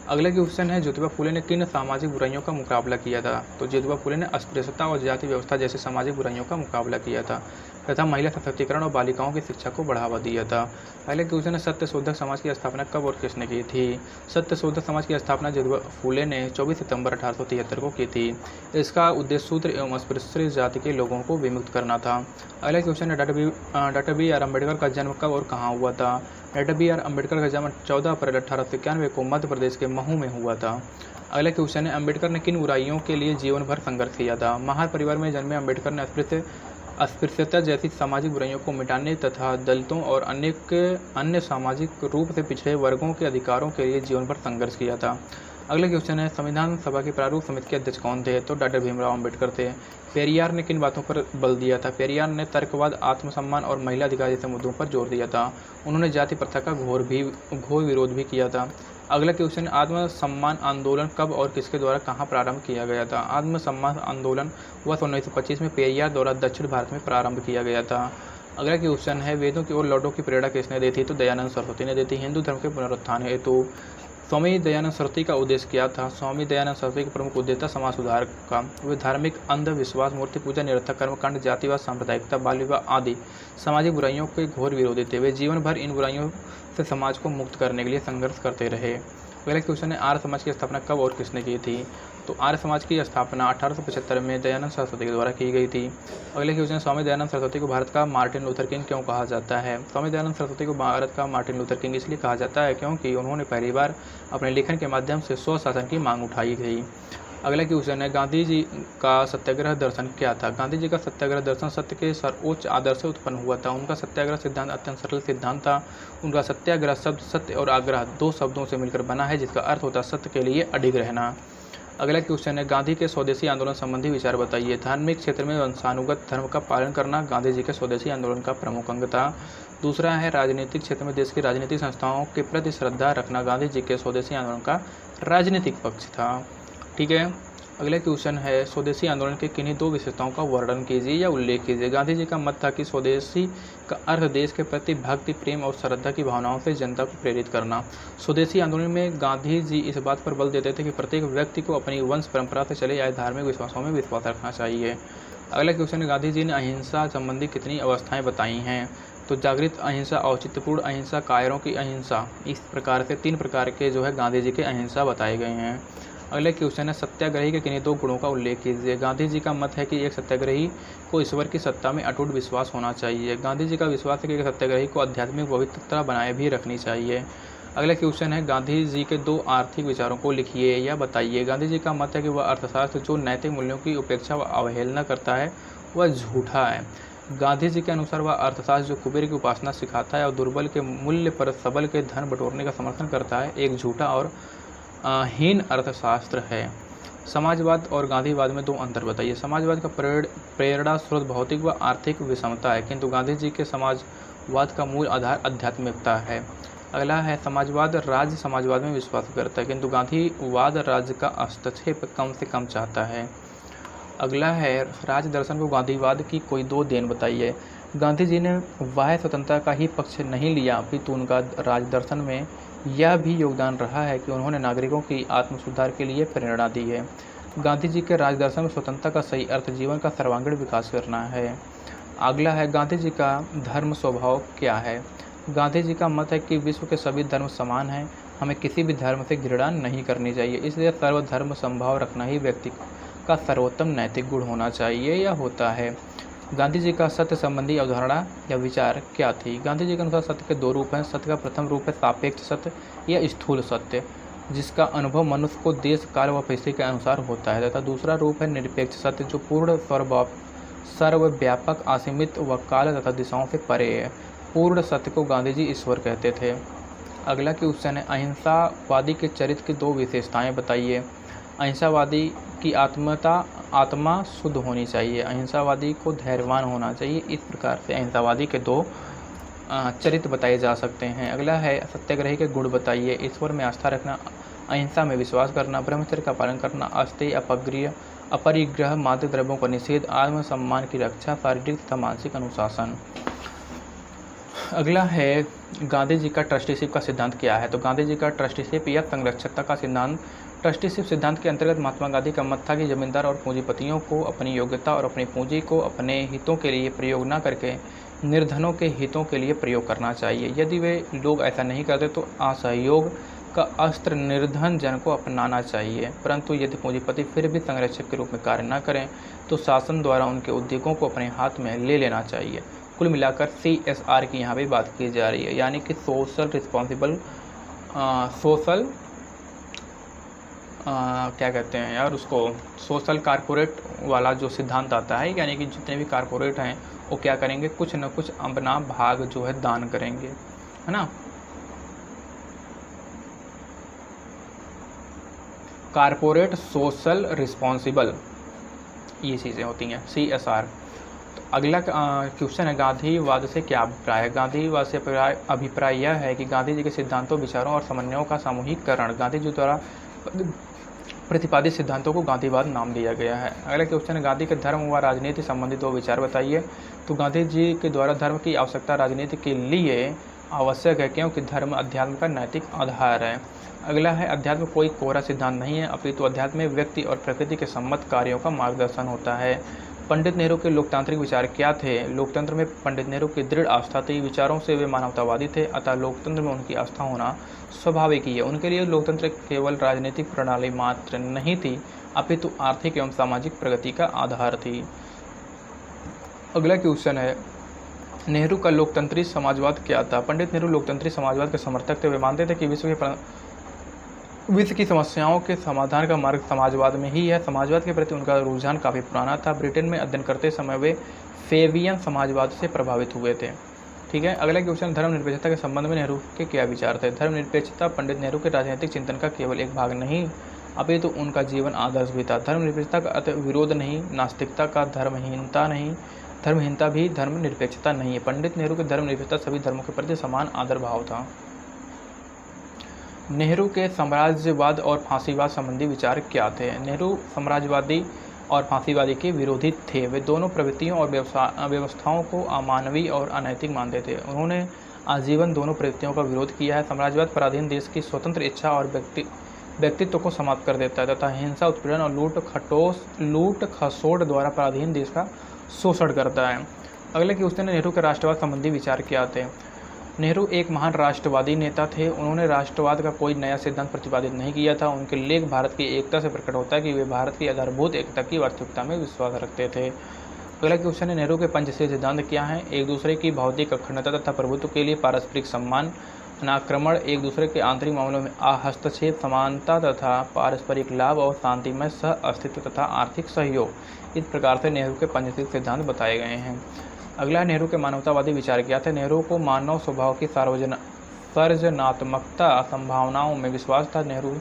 अगला क्वेश्चन है, ज्योतिबा फुले ने किन सामाजिक बुराइयों का मुकाबला किया था? तो ज्योतिबा फुले ने अस्पृश्यता और जाति व्यवस्था जैसे सामाजिक बुराइयों का मुकाबला किया था तथा महिला सशक्तिकरण और बालिकाओं की शिक्षा को बढ़ावा दिया था। अगला क्वेश्चन है, सत्यशोधक समाज की स्थापना कब और किसने की थी? सत्यशोधक समाज की स्थापना ज्योतिबा फुले ने 24 सितंबर 1873 को की थी। इसका उद्देश्य शूद्र एवं अस्पृश्य जाति के लोगों को विमुक्त करना था। अगला क्वेश्चन है, डॉक्टर बी आर अम्बेडकर का जन्म कब और कहाँ हुआ था? डॉक्टर बी आर अम्बेडकर का जन्म 14 अप्रैल 1891 को मध्य प्रदेश के महू में हुआ था। अगला क्वेश्चन है, अम्बेडकर ने किन बुराइयों के लिए जीवन भर संघर्ष किया था? महार परिवार में जन्मे अम्बेडकर ने अस्पृश्यता जैसी सामाजिक बुराइयों को मिटाने तथा दलितों और अनेक अन्य सामाजिक रूप से पिछड़े वर्गों के अधिकारों के लिए जीवन भर संघर्ष किया था। अगला क्वेश्चन है, संविधान सभा की प्रारूप समिति के अध्यक्ष कौन थे? तो डॉक्टर भीमराव अम्बेडकर थे। पेरियार ने किन बातों पर बल दिया था? पेरियार ने तर्कवाद, आत्मसम्मान और महिला अधिकार जैसे मुद्दों पर जोर दिया था। उन्होंने जाति प्रथा का घोर विरोध भी किया था। अगला क्वेश्चन, आत्मसम्मान आंदोलन कब और किसके द्वारा कहाँ प्रारंभ किया गया था? आत्मसम्मान आंदोलन वर्ष 1925 में पेरियार द्वारा दक्षिण भारत में प्रारंभ किया गया था। अगला क्वेश्चन है, वेदों की ओर लौटों की प्रेरणा किसने दी थी? तो दयानंद सरस्वती ने दी थी। हिंदू धर्म के पुनरुत्थान हेतु स्वामी दयानंद सरस्वती का उद्देश्य क्या था? स्वामी दयानंद सरस्वती का प्रमुख उद्देश्य था समाज सुधार का। वे धार्मिक अंधविश्वास, मूर्ति पूजा, निरर्थक कर्मकांड, जातिवाद, सांप्रदायिकता, बाल विवाह आदि सामाजिक बुराइयों के घोर विरोधी थे। वे जीवन भर इन बुराइयों से समाज को मुक्त करने के लिए संघर्ष करते रहे। अगला क्वेश्चन है, आर्य समाज की स्थापना कब और किसने की थी? तो आर्य समाज की स्थापना 1875 में दयानंद सरस्वती के द्वारा की गई थी। अगले क्वेश्चन, स्वामी दयानंद सरस्वती को भारत का मार्टिन लूथर किंग क्यों कहा जाता है? स्वामी दयानंद सरस्वती को भारत का मार्टिन लूथर किंग इसलिए कहा जाता है क्योंकि उन्होंने पहली बार अपने लेखन के माध्यम से स्वशासन की मांग उठाई गई। अगला क्वेश्चन है, गांधी जी का सत्याग्रह दर्शन क्या था? गांधी जी का सत्याग्रह दर्शन सत्य के सर्वोच्च आदर्श से उत्पन्न हुआ था। उनका सत्याग्रह सिद्धांत अत्यंत सरल सिद्धांत था। उनका सत्याग्रह शब्द सत्य और आग्रह दो शब्दों से मिलकर बना है, जिसका अर्थ होता है सत्य के लिए अडिग रहना। अगला क्वेश्चन है, गांधी के स्वदेशी आंदोलन संबंधी विचार बताइए। धार्मिक क्षेत्र में वंशानुगत धर्म का पालन करना गांधी जी के स्वदेशी आंदोलन का प्रमुख अंग था। दूसरा है, राजनीतिक क्षेत्र में देश की राजनीतिक संस्थाओं के प्रति श्रद्धा रखना गांधी जी के स्वदेशी आंदोलन का राजनीतिक पक्ष था। ठीक है। अगला क्वेश्चन है, स्वदेशी आंदोलन के किन्हीं दो विशेषताओं का वर्णन कीजिए या उल्लेख कीजिए। गांधी जी का मत था कि स्वदेशी का अर्थ देश के प्रति भक्ति, प्रेम और श्रद्धा की भावनाओं से जनता को प्रेरित करना। स्वदेशी आंदोलन में गांधी जी इस बात पर बल देते थे कि प्रत्येक व्यक्ति को अपनी वंश परंपरा से चले आए धार्मिक विश्वासों में विश्वास रखना चाहिए। अगला क्वेश्चन है, गांधी जी ने अहिंसा संबंधी कितनी अवस्थाएं बताई हैं? तो जागृत अहिंसा, औचित्यपूर्ण अहिंसा, कायरों की अहिंसा, इस प्रकार से 3 प्रकार के जो है गांधी जी के अहिंसा बताए गए हैं। अगला क्वेश्चन है, सत्याग्रही के किन्हीं 2 गुणों का उल्लेख कीजिए। गांधी जी का मत है कि एक सत्याग्रही को ईश्वर की सत्ता में अटूट विश्वास होना चाहिए। गांधी जी का विश्वास है कि एक सत्याग्रही को आध्यात्मिक पवित्रता बनाए भी रखनी चाहिए। अगला क्वेश्चन है, गांधी जी के 2 आर्थिक विचारों को लिखिए या बताइए। गांधी जी का मत है कि वह अर्थशास्त्र जो नैतिक मूल्यों की उपेक्षा व अवहेलना करता है वह झूठा है। गांधी जी के अनुसार वह अर्थशास्त्र जो कुबेर की उपासना सिखाता है और दुर्बल के मूल्य पर सबल के धन बटोरने का समर्थन करता है, एक झूठा और हीन अर्थशास्त्र है। समाजवाद और गांधीवाद में 2 अंतर बताइए। समाजवाद का प्रेरणा स्रोत भौतिक व आर्थिक विषमता है, किंतु गांधी जी के समाजवाद का मूल आधार आध्यात्मिकता है। अगला है, समाजवाद राज्य समाजवाद में विश्वास करता है, किंतु गांधीवाद राज्य का हस्तक्षेप कम से कम चाहता है। अगला है, राज दर्शन को गांधीवाद की कोई 2 देन बताइए। गांधी जी ने बाह्य स्वतंत्रता का ही पक्ष नहीं लिया, अपितु उनका राज दर्शन में यह भी योगदान रहा है कि उन्होंने नागरिकों की आत्म सुधार के लिए प्रेरणा दी है। गांधी जी के राज दर्शन में स्वतंत्रता का सही अर्थ जीवन का सर्वांगीण विकास करना है। अगला है, गांधी जी का धर्म स्वभाव क्या है। गांधी जी का मत है कि विश्व के सभी धर्म समान हैं, हमें किसी भी धर्म से घृणा नहीं करनी चाहिए, इसलिए सर्वधर्म संभाव रखना ही व्यक्ति का सर्वोत्तम नैतिक गुण होना चाहिए या होता है। गांधी जी का सत्य संबंधी अवधारणा या विचार क्या थी। गांधी जी के अनुसार सत्य के 2 रूप हैं। सत्य का प्रथम रूप है सापेक्ष सत्य या स्थूल सत्य, जिसका अनुभव मनुष्य को देश, काल व परिस्थिति के अनुसार होता है, तथा दूसरा रूप है निरपेक्ष सत्य, जो पूर्ण सर्वव्यापक, असीमित व काल तथा दिशाओं से परे है। पूर्ण सत्य को गांधी जी ईश्वर कहते थे। अगला क्वेश्चन है, अहिंसावादी के चरित्र की 2 विशेषताएं बताइए। अहिंसावादी की आत्मा शुद्ध होनी चाहिए। अहिंसावादी को धैर्यवान होना चाहिए। इस प्रकार से अहिंसावादी के 2 चरित्र बताए जा सकते हैं। अगला है, सत्याग्रही के गुण बताइए। ईश्वर में आस्था रखना, अहिंसा में विश्वास करना, ब्रह्मचर्य का पालन करना, अस्तेय अपरिग्रह, मादक द्रव्यों का निषेध, आत्मसम्मान की रक्षा, शारीरिक तथा मानसिक अनुशासन। अगला है, गांधी जी का ट्रस्टीशिप का सिद्धांत क्या है। तो गांधी जी का ट्रस्टीशिप या संरक्षकता का सिद्धांत, ट्रस्टीशिप सिद्धांत के अंतर्गत महात्मा गांधी का मत था कि जमींदार और पूंजीपतियों को अपनी योग्यता और अपनी पूंजी को अपने हितों के लिए प्रयोग न करके निर्धनों के हितों के लिए प्रयोग करना चाहिए। यदि वे लोग ऐसा नहीं करते तो असहयोग का अस्त्र निर्धन जन को अपनाना चाहिए। परंतु यदि पूंजीपति फिर भी संरक्षक के रूप में कार्य न करें तो शासन द्वारा उनके उद्योगों को अपने हाथ में ले लेना चाहिए। कुल मिलाकर CSR की यहाँ भी बात की जा रही है, यानी कि सोशल रिस्पॉन्सिबल क्या कहते हैं यार उसको, सोशल कारपोरेट वाला जो सिद्धांत आता है, यानी कि जितने भी कारपोरेट हैं वो क्या करेंगे, कुछ न कुछ अपना भाग जो है दान करेंगे, है ना। कारपोरेट सोशल रिस्पॉन्सिबल, ये चीज़ें होती हैं CSR। तो अगला क्वेश्चन है, गांधीवाद से क्या अभिप्राय है। गांधीवाद से अभिप्राय यह है कि गांधी जी के सिद्धांतों, विचारों और समन्वयों का सामूहिककरण। गांधी जी द्वारा प्रतिपादित सिद्धांतों को गांधीवाद नाम दिया गया है। अगला क्वेश्चन है, गांधी के धर्म व राजनीति संबंधित 2 विचार बताइए। तो गांधी जी के द्वारा धर्म की आवश्यकता राजनीति के लिए आवश्यक है, क्योंकि धर्म अध्यात्म का नैतिक आधार है। अगला है, अध्यात्म कोई कोरा सिद्धांत नहीं है, अपितु अध्यात्म में व्यक्ति और प्रकृति के सम्मत कार्यों का मार्गदर्शन होता है। पंडित नेहरू के लोकतांत्रिक विचार क्या थे। लोकतंत्र में पंडित नेहरू की दृढ़ आस्था थी, विचारों से वे मानवतावादी थे, अतः लोकतंत्र में उनकी आस्था होना स्वाभाविक ही है। उनके लिए लोकतंत्र केवल राजनीतिक प्रणाली मात्र नहीं थी, अपितु आर्थिक एवं सामाजिक प्रगति का आधार थी। अगला क्वेश्चन है, नेहरू का लोकतंत्री समाजवाद क्या था। पंडित नेहरू लोकतंत्री समाजवाद के समर्थक थे। वे मानते थे कि विश्व की समस्याओं के समाधान का मार्ग समाजवाद में ही है। समाजवाद के प्रति उनका रुझान काफ़ी पुराना था। ब्रिटेन में अध्ययन करते समय वे फेबियन समाजवाद से प्रभावित हुए थे। ठीक है। अगला क्वेश्चन, धर्मनिरपेक्षता के संबंध में नेहरू के क्या विचार थे। धर्मनिरपेक्षता पंडित नेहरू के राजनीतिक चिंतन का केवल एक भाग नहीं, अपितु तो उनका जीवन आदर्श भी था। धर्मनिरपेक्षता का अर्थ विरोध नहीं, नास्तिकता का धर्महीनता नहीं, धर्महीनता भी धर्मनिरपेक्षता नहीं है। पंडित नेहरू के धर्मनिरपेक्षता सभी धर्मों के प्रति समान आदर भाव था। नेहरू के साम्राज्यवाद और फांसीवाद संबंधी विचार क्या थे। नेहरू साम्राज्यवादी और फांसीवादी के विरोधी थे। वे दोनों प्रवृत्तियों और व्यवस्थाओं को अमानवीय और अनैतिक मानते थे। उन्होंने आजीवन दोनों प्रवृत्तियों का विरोध किया है। साम्राज्यवाद पराधीन देश की स्वतंत्र इच्छा और व्यक्तित्व को समाप्त कर देता है तथा हिंसा, उत्पीड़न और लूट खसोट द्वारा पराधीन देश का शोषण करता है। अगले क्वेश्चन, नेहरू के राष्ट्रवाद संबंधी विचार क्या थे। नेहरू एक महान राष्ट्रवादी नेता थे। उन्होंने राष्ट्रवाद का कोई नया सिद्धांत प्रतिपादित नहीं किया था। उनके लेख भारत की एकता से प्रकट होता है कि वे भारत की आधारभूत एकता की वास्तविकता में विश्वास रखते थे। अगला क्वेश्चन है, नेहरू के पंचशील सिद्धांत क्या हैं। एक दूसरे की भौतिक अखंडता तथा प्रभुत्व के लिए पारस्परिक सम्मान, अनाक्रमण, एक दूसरे के आंतरिक मामलों में हस्तक्षेप, समानता तथा पारस्परिक लाभ और शांतिमय सह अस्तित्व तथा आर्थिक सहयोग। इस प्रकार से नेहरू के पंचशील सिद्धांत बताए गए हैं। अगला, नेहरू के मानवतावादी विचार क्या थे। नेहरू को मानव स्वभाव की सर्जनात्मकता संभावनाओं में विश्वास था। नेहरू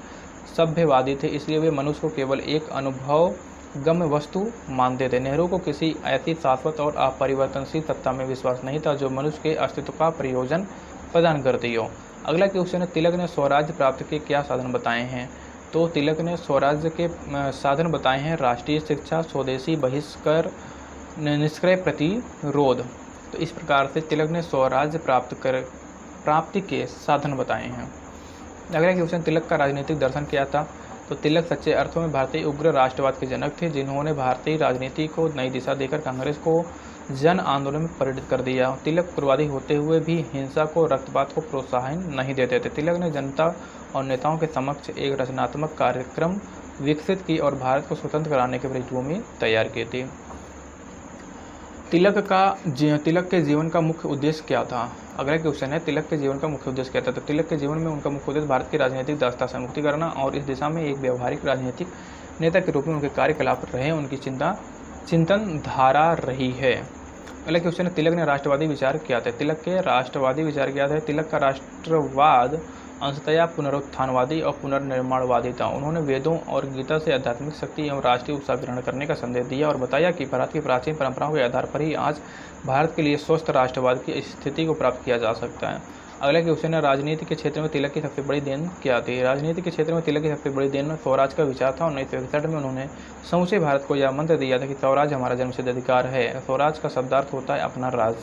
सभ्यवादी थे, इसलिए वे मनुष्य को केवल एक अनुभवगम्य वस्तु मानते थे। नेहरू को किसी ऐसी शाश्वत और अपरिवर्तनशील सत्ता में विश्वास नहीं था जो मनुष्य के अस्तित्व का प्रयोजन प्रदान करती हो। अगला क्वेश्चन है, तिलक ने स्वराज्य प्राप्त के क्या साधन बताए हैं। तो तिलक ने स्वराज्य के साधन बताए हैं राष्ट्रीय शिक्षा, स्वदेशी बहिष्कार, निष्क्रिय प्रतिरोध। तो इस प्रकार से तिलक ने स्वराज्य प्राप्ति के साधन बताए हैं। अगला क्वेश्चन, तिलक का राजनीतिक दर्शन क्या था। तो तिलक सच्चे अर्थों में भारतीय उग्र राष्ट्रवाद के जनक थे, जिन्होंने भारतीय राजनीति को नई दिशा देकर कांग्रेस को जन आंदोलन में परिणत कर दिया। तिलक उग्रवादी होते हुए भी हिंसा को, रक्तपात को प्रोत्साहन नहीं देते थे। तिलक ने जनता और नेताओं के समक्ष एक रचनात्मक कार्यक्रम विकसित की और भारत को स्वतंत्र कराने के पृष्ठभूमि तैयार की थी। तिलक के जीवन का मुख्य उद्देश्य क्या था। अगला क्वेश्चन है, तिलक के जीवन का मुख्य उद्देश्य क्या था। तो तिलक के जीवन में उनका मुख्य उद्देश्य भारत की राजनीतिक दासता से मुक्ति करना और इस दिशा में एक व्यवहारिक राजनीतिक नेता के रूप में उनके कार्यकलाप रहे, उनकी चिंतन धारा रही है। अगला क्वेश्चन है, तिलक ने राष्ट्रवादी विचार क्या थे? तिलक के राष्ट्रवादी विचार क्या थे? तिलक का राष्ट्रवाद अंशतया पुनरुत्थानवादी और पुनर्निर्माणवादी था। उन्होंने वेदों और गीता से आध्यात्मिक शक्ति एवं राष्ट्रीय उत्साह ग्रहण करने का संदेश दिया और बताया कि भारत की प्राचीन परंपराओं के आधार पर ही आज भारत के लिए स्वस्थ राष्ट्रवाद की स्थिति को प्राप्त किया जा सकता है। अगला क्वेश्चन है, राजनीति के क्षेत्र में तिलक की सबसे बड़ी देन क्या थी? राजनीति के क्षेत्र में तिलक की सबसे बड़ी देन स्वराज का विचार था। 1961 में उन्होंने समूचे भारत को यह मंत्र दिया था कि स्वराज हमारा जन्मसिद्ध अधिकार है। स्वराज का शब्दार्थ होता है अपना राज।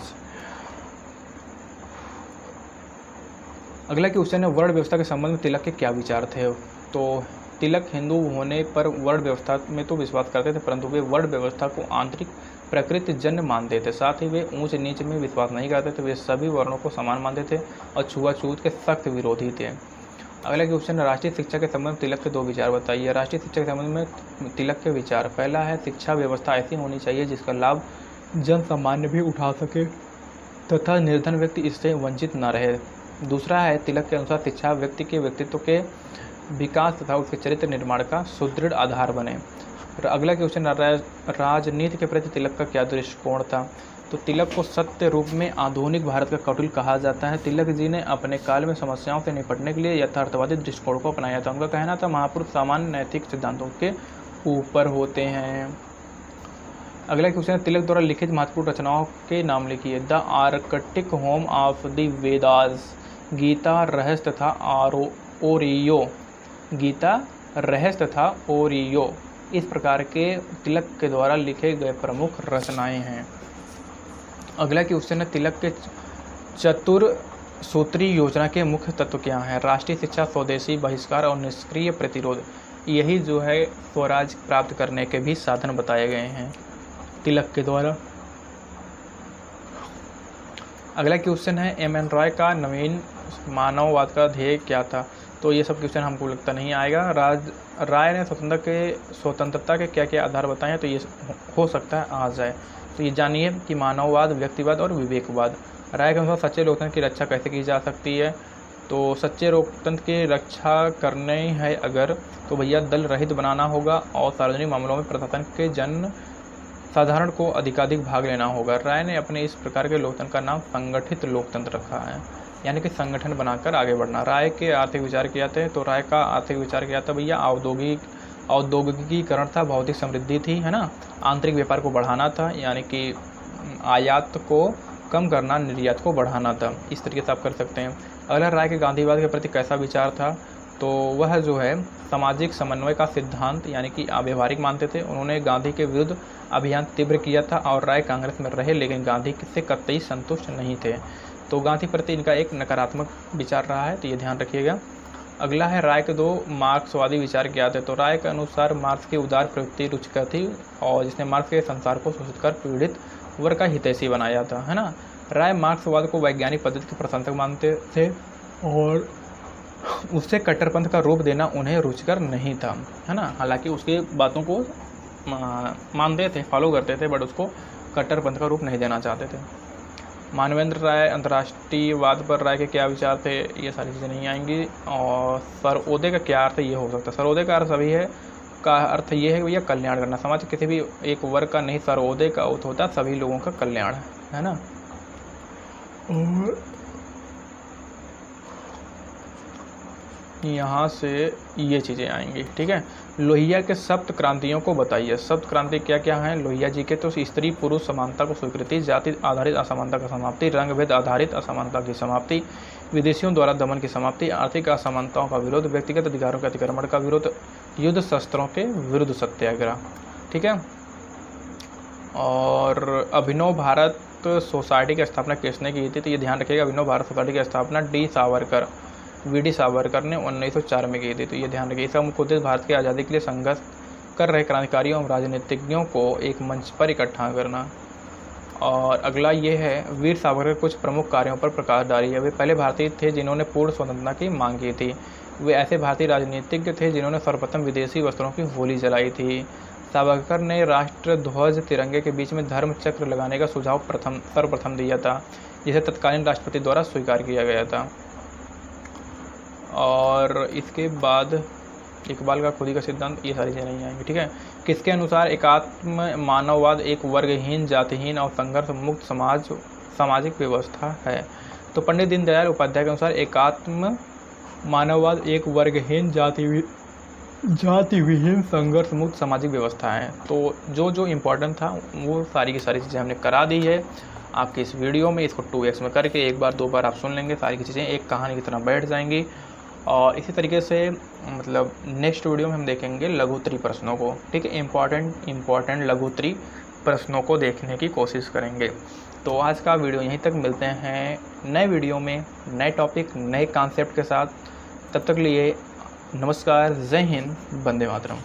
अगला क्वेश्चन है, वर्ण व्यवस्था के संबंध में तिलक के क्या विचार थे? तो तिलक हिंदू होने पर वर्ण व्यवस्था में तो विश्वास करते थे, परंतु वे वर्ण व्यवस्था को आंतरिक प्रकृति जन्य मानते थे। साथ ही वे ऊंच नीच में विश्वास नहीं करते थे। वे सभी वर्णों को समान मानते थे और छुआछूत के सख्त विरोधी थे। अगला क्वेश्चन है, राष्ट्रीय शिक्षा के संबंध में तिलक के 2 विचार बताइए। राष्ट्रीय शिक्षा के संबंध में तिलक के विचार, पहला है, शिक्षा व्यवस्था ऐसी होनी चाहिए जिसका लाभ जन सामान्य भी उठा सके तथा निर्धन व्यक्ति इससे वंचित न रहे। दूसरा है, तिलक के अनुसार शिक्षा व्यक्ति के व्यक्तित्व के विकास तथा उसके चरित्र निर्माण का सुदृढ़ आधार बने। अगला क्वेश्चन, राजनीति के प्रति तिलक का क्या दृष्टिकोण था? तो तिलक को सत्य रूप में आधुनिक भारत का कौटिल कहा जाता है। तिलक जी ने अपने काल में समस्याओं से निपटने के लिए यथार्थवादी दृष्टिकोण को अपनाया था। उनका कहना था, महापुरुष सामान्य नैतिक सिद्धांतों के ऊपर होते हैं। अगला क्वेश्चन है, तिलक द्वारा लिखित महत्वपूर्ण रचनाओं के नाम लिखिए। The Arctic home of the Vedas, Gita, Rahasya तथा ओरियो। गीता, रहस्य तथा ओरियो इस प्रकार के तिलक के द्वारा लिखे गए प्रमुख रचनाएं हैं। अगला क्वेश्चन है, तिलक के चतुर सूत्री योजना के मुख्य तत्व क्या हैं? राष्ट्रीय शिक्षा, स्वदेशी बहिष्कार और निष्क्रिय प्रतिरोध। यही जो है स्वराज प्राप्त करने के भी साधन बताए गए हैं तिलक के द्वारा। अगला क्वेश्चन है, एम.एन. रॉय का नवीन मानववाद का ध्येय क्या था? तो ये सब क्वेश्चन हमको लगता नहीं आएगा। राय ने स्वतंत्रता के क्या क्या आधार बताए हैं? तो ये हो सकता है आ जाए। तो ये जानिए कि मानववाद, व्यक्तिवाद और विवेकवाद। राय के अनुसार सच्चे लोकतंत्र की रक्षा कैसे की जा सकती है? तो सच्चे लोकतंत्र की रक्षा करनी है अगर, तो भैया दल रहित बनाना होगा और सार्वजनिक मामलों में प्रशासन के जन साधारण को अधिकाधिक भाग लेना होगा। राय ने अपने इस प्रकार के लोकतंत्र का नाम संगठित लोकतंत्र रखा है, यानी कि संगठन बनाकर आगे बढ़ना। राय के आर्थिक विचार क्या थे? तो राय का आर्थिक विचार क्या था भैया? औद्योगिकीकरण था, भौतिक समृद्धि थी, है ना, आंतरिक व्यापार को बढ़ाना था, यानी कि आयात को कम करना, निर्यात को बढ़ाना था। इस तरीके से आप कर सकते हैं। अगला, राय के गांधीवाद के प्रति कैसा विचार था? तो वह जो है सामाजिक समन्वय का सिद्धांत यानी कि व्यवहारिक मानते थे। उन्होंने गांधी के विरुद्ध अभियान तीव्र किया था और राय कांग्रेस में रहे, लेकिन गांधी से कतई संतुष्ट नहीं थे। तो गांधी प्रति इनका एक नकारात्मक विचार रहा है, तो ये ध्यान रखिएगा। अगला है, राय के 2 मार्क्सवादी विचार क्या थे? तो राय के अनुसार मार्क्स की उदार प्रवृत्ति रुचिकर थी और जिसने मार्क्स के संसार को शोषित कर पीड़ित वर्ग का हितैषी बनाया था, है ना। राय मार्क्सवाद को वैज्ञानिक पद्धति के प्रशंसक मानते थे और उससे कट्टरपंथ का रूप देना उन्हें रुचिकर नहीं था, है ना। हालांकि उसकी बातों को मानते थे, फॉलो करते थे, बट उसको कट्टरपंथ का रूप नहीं देना चाहते थे। मानवेंद्र राय, अंतर्राष्ट्रीयवाद पर राय के क्या विचार थे? ये सारी चीज़ें नहीं आएंगी। और सर्वोदय का क्या अर्थ ये हो सकता है? सर्वोदय का अर्थ सभी है, का अर्थ ये है कि भैया कल्याण करना। समाज किसी भी एक वर्ग का नहीं, सर्वोदय का अर्थ होता है सभी लोगों का कल्याण, है ना। और यहाँ से ये चीज़ें आएंगी, ठीक है। लोहिया के सप्त क्रांतियों को बताइए। सप्त क्रांति क्या क्या हैं लोहिया जी के? तो स्त्री पुरुष समानता को स्वीकृति, जाति आधारित असमानता का समाप्ति, रंग भेद आधारित असमानता की समाप्ति, विदेशियों द्वारा दमन की समाप्ति, आर्थिक असमानताओं का विरोध, व्यक्तिगत अधिकारों के अतिक्रमण का विरोध, युद्ध शस्त्रों के विरुद्ध सत्याग्रह, ठीक है। और अभिनव भारत सोसाइटी की स्थापना किसने की थी? तो ये ध्यान रखिएगा, अभिनव भारत सोसाइटी की स्थापना वी.डी. सावरकर ने 1904 में की थी। तो ये ध्यान रखिए। इसका मुख्य उद्देश्य भारत की आज़ादी के लिए संघर्ष कर रहे क्रांतिकारियों और राजनीतिज्ञों को एक मंच पर इकट्ठा करना। और अगला ये है, वीर सावरकर कुछ प्रमुख कार्यों पर प्रकाश डाली है। वे पहले भारतीय थे जिन्होंने पूर्ण स्वतंत्रता की मांग की थी। वे ऐसे भारतीय राजनीतिज्ञ थे जिन्होंने सर्वप्रथम विदेशी वस्त्रों की होली जलाई थी। सावरकर ने राष्ट्र ध्वज तिरंगे के बीच में धर्म चक्र लगाने का सुझाव सर्वप्रथम दिया था, जिसे तत्कालीन राष्ट्रपति द्वारा स्वीकार किया गया था। और इसके बाद इकबाल का खुद ही का सिद्धांत, ये सारी चीज़ें नहीं आएंगी। ठीक है, किसके अनुसार एकात्म मानववाद एक वर्गहीन, जातिहीन और संघर्ष मुक्त सामाजिक व्यवस्था है? तो पंडित दीनदयाल उपाध्याय के अनुसार एकात्म मानववाद एक वर्गहीन, जाति विहीन, संघर्ष मुक्त सामाजिक व्यवस्था है। तो जो जो इम्पोर्टेंट था वो सारी की सारी चीज़ें हमने करा दी है आपकी इस वीडियो में। इसको 2x में करके एक बार 2 बार आप सुन लेंगे, सारी की चीज़ें एक कहानी की तरह बैठ जाएंगी। और इसी तरीके से मतलब नेक्स्ट वीडियो में हम देखेंगे लघुत्तरी प्रश्नों को। ठीक है, इम्पॉर्टेंट लघुत्तरी प्रश्नों को देखने की कोशिश करेंगे। तो आज का वीडियो यहीं तक, मिलते हैं नए वीडियो में नए टॉपिक नए कॉन्सेप्ट के साथ। तब तक लिए नमस्कार, जय हिंद, वंदे मातरम।